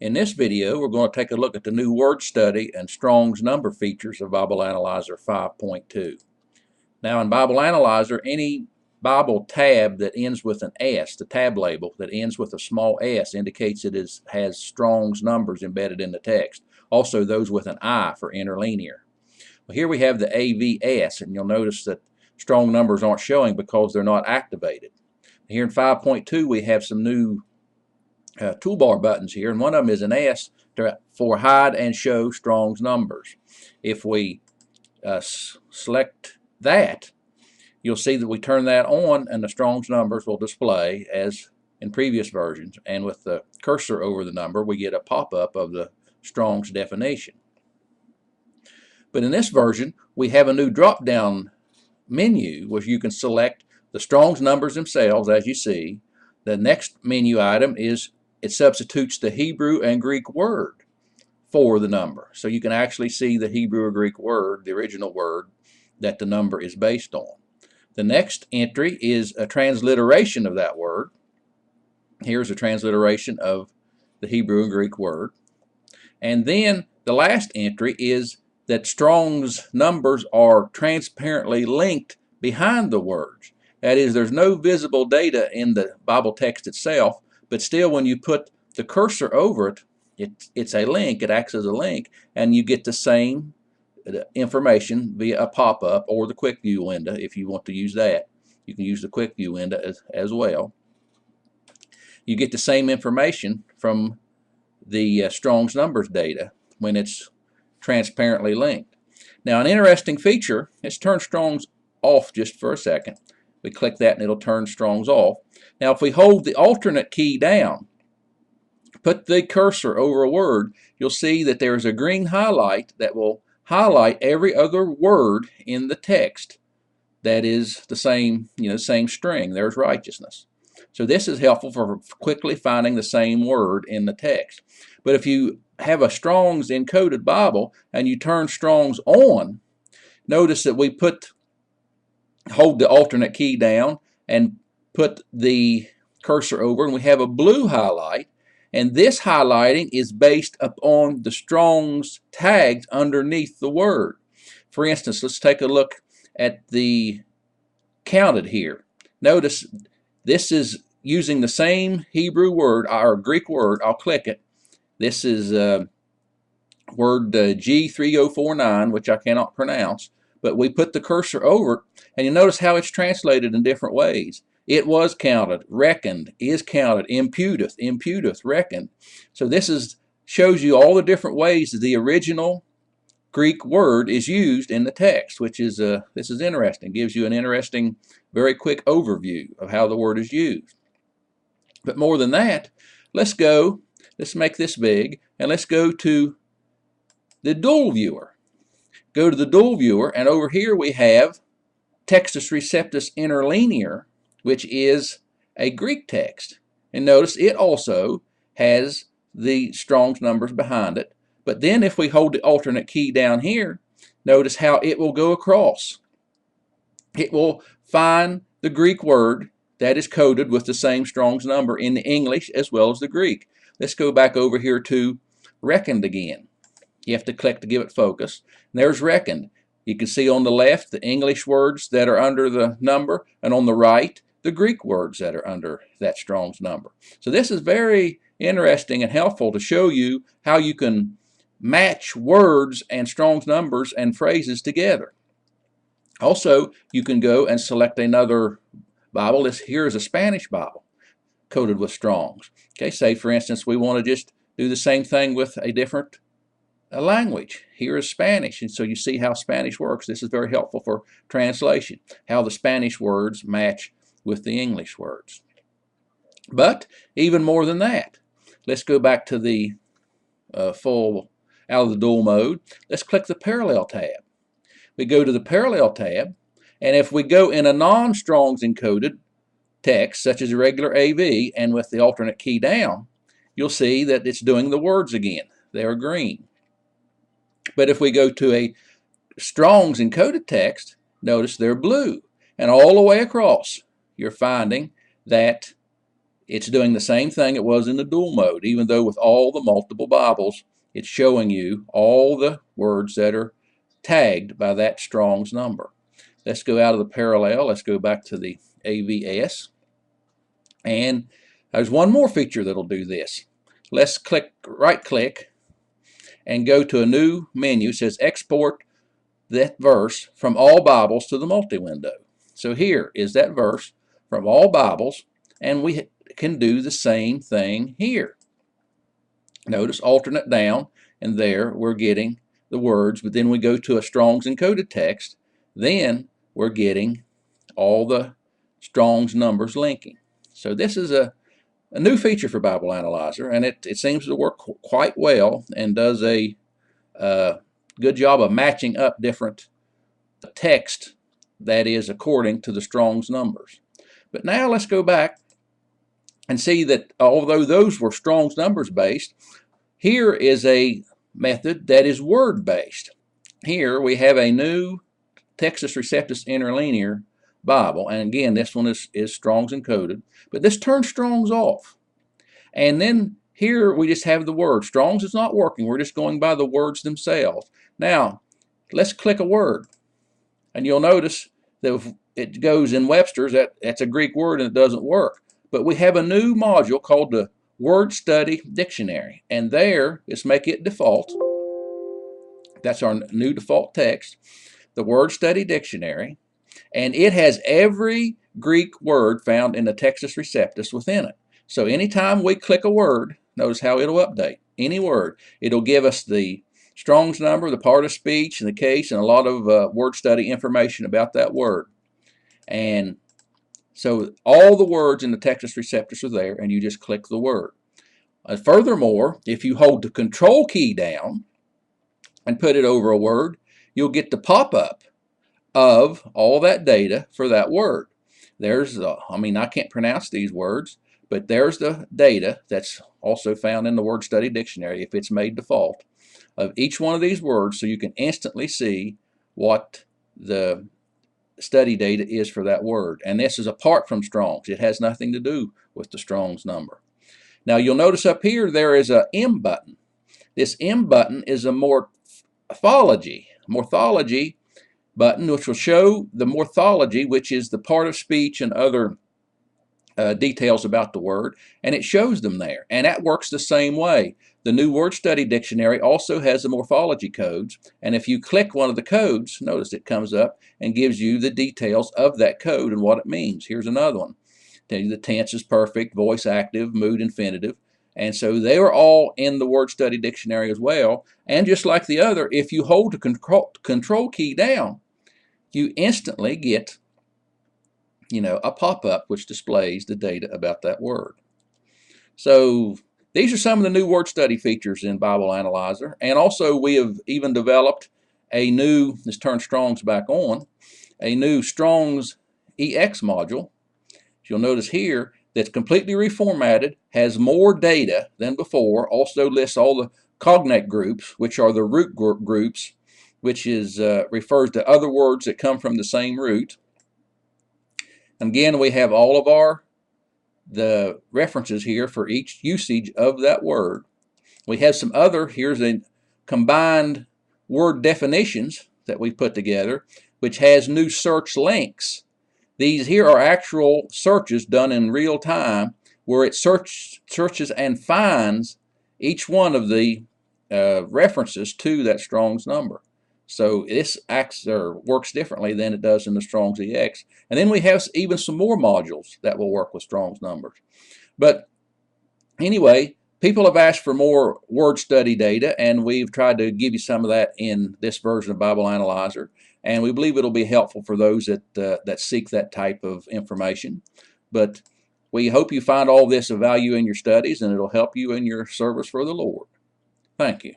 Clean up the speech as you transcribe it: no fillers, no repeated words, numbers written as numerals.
In this video, we're going to take a look at the new word study and Strong's number features of Bible Analyzer 5.2. Now in Bible Analyzer, any Bible tab that ends with an S, the tab label that ends with a small s, indicates it has Strong's numbers embedded in the text. Also those with an I for interlinear. Well, here we have the AVS, and you'll notice that Strong numbers aren't showing because they're not activated. Here in 5.2 we have some new toolbar buttons here, and one of them is an S for hide and show Strong's numbers. If we select that, you'll see that we turn that on and the Strong's numbers will display as in previous versions, and with the cursor over the number we get a pop-up of the Strong's definition. But in this version we have a new drop-down menu where you can select the Strong's numbers themselves. As you see, the next menu item is it substitutes the Hebrew and Greek word for the number. So you can actually see the Hebrew or Greek word, the original word that the number is based on. The next entry is a transliteration of that word. Here's a transliteration of the Hebrew and Greek word. And then the last entry is that Strong's numbers are transparently linked behind the words. That is, there's no visible data in the Bible text itself, but still when you put the cursor over it, it's a link, it acts as a link, and you get the same information via a pop-up or the quick view window if you want to use that. You can use the quick view window as well. You get the same information from the Strong's numbers data when it's transparently linked. Now an interesting feature is turn Strong's off just for a second. We click that and it'll turn Strong's off. Now if we hold the alternate key down, put the cursor over a word, you'll see that there's a green highlight that will highlight every other word in the text that is the same, same string. There's righteousness. So this is helpful for quickly finding the same word in the text. But if you have a Strong's encoded Bible and you turn Strong's on, notice that we hold the alternate key down and put the cursor over, and we have a blue highlight, and this highlighting is based upon the Strong's tags underneath the word. For instance, let's take a look at the counted here. Notice this is using the same Hebrew word or Greek word. I'll click it. This is word G3049, which I cannot pronounce, but we put the cursor over it, and you notice how it's translated in different ways. It was counted, reckoned, is counted, imputeth, reckoned. So this shows you all the different ways that the original Greek word is used in the text, which is this is interesting. Gives you an interesting, very quick overview of how the word is used. But more than that, let's make this big, and let's go to the dual viewer. Go to the dual viewer, and over here we have Textus Receptus Interlinear, which is a Greek text. And notice it also has the Strong's numbers behind it. But then if we hold the alternate key down here, notice how it will go across. It will find the Greek word that is coded with the same Strong's number in the English as well as the Greek. Let's go back over here to reckoned again. You have to click to give it focus. And there's reckoned. You can see on the left the English words that are under the number, and on the right the Greek words that are under that Strong's number. So this is very interesting and helpful to show you how you can match words and Strong's numbers and phrases together. Also, you can go and select another Bible. Here is a Spanish Bible coded with Strong's. Okay, say for instance we want to just do the same thing with a different language. Here is Spanish, and so you see how Spanish works. This is very helpful for translation, how the Spanish words match with the English words. But even more than that, let's go back to the full out of the dual mode. Let's click the parallel tab. We go to the parallel tab, and if we go in a non-Strong's encoded text such as a regular AV and with the alternate key down, you'll see that it's doing the words again. They are green. But if we go to a Strong's encoded text, notice they're blue. And all the way across, you're finding that it's doing the same thing it was in the dual mode, even though with all the multiple Bibles, it's showing you all the words that are tagged by that Strong's number. Let's go out of the parallel. Let's go back to the AVS. And there's one more feature that'll do this. Let's right click and go to a new menu. It says export that verse from all Bibles to the multi-window. So here is that verse from all Bibles, and we can do the same thing here. Notice alternate down, and there we're getting the words, but then we go to a Strong's encoded text, then we're getting all the Strong's numbers linking. So this is a new feature for Bible Analyzer, and it seems to work quite well and does a good job of matching up different text that is according to the Strong's numbers. But now let's go back and see that although those were Strong's numbers based, here is a method that is word based. Here we have a new Textus Receptus Interlinear Bible, and again this one is Strong's encoded, but this turns Strong's off. And then here we just have the word. Strong's is not working. We're just going by the words themselves. Now let's click a word, and you'll notice that if it goes in Webster's, that's a Greek word and it doesn't work. But we have a new module called the Word Study Dictionary, and there, let's make it default. That's our new default text, the Word Study Dictionary, and it has every Greek word found in the Textus Receptus within it. So anytime we click a word, notice how it'll update any word. It'll give us the Strong's number, the part of speech, and the case, and a lot of word study information about that word. And so all the words in the Textus Receptus are there, and you just click the word. Furthermore, if you hold the Control key down and put it over a word, you'll get the pop-up of all that data for that word. There's, I can't pronounce these words, but there's the data that's also found in the Word Study Dictionary if it's made default of each one of these words, so you can instantly see what the study data is for that word. And this is apart from Strong's. It has nothing to do with the Strong's number. Now you'll notice up here there is a M button. This M button is a morphology button, which will show the morphology, which is the part of speech and other details about the word, and it shows them there. And that works the same way. The new Word Study Dictionary also has the morphology codes, and if you click one of the codes, notice it comes up and gives you the details of that code and what it means. Here's another one. Tell you the tense is perfect, voice active, mood infinitive, and so they are all in the Word Study Dictionary as well. And just like the other, if you hold the control key down, you instantly get a pop-up which displays the data about that word. So these are some of the new word study features in Bible Analyzer, and also we have even developed a new, let's turn Strong's back on, a new Strong's EX module. You'll notice here that's completely reformatted, has more data than before, also lists all the cognate groups, which are the root groups, which is refers to other words that come from the same root. Again, we have all of the references here for each usage of that word. We have some other, here's a combined word definitions that we put together, which has new search links. These here are actual searches done in real time where it searches and finds each one of the references to that Strong's number. So this works differently than it does in the Strong's EX. And then we have even some more modules that will work with Strong's numbers. But anyway, people have asked for more word study data, and we've tried to give you some of that in this version of Bible Analyzer. And we believe it'll be helpful for those that seek that type of information. But we hope you find all this of value in your studies, and it'll help you in your service for the Lord. Thank you.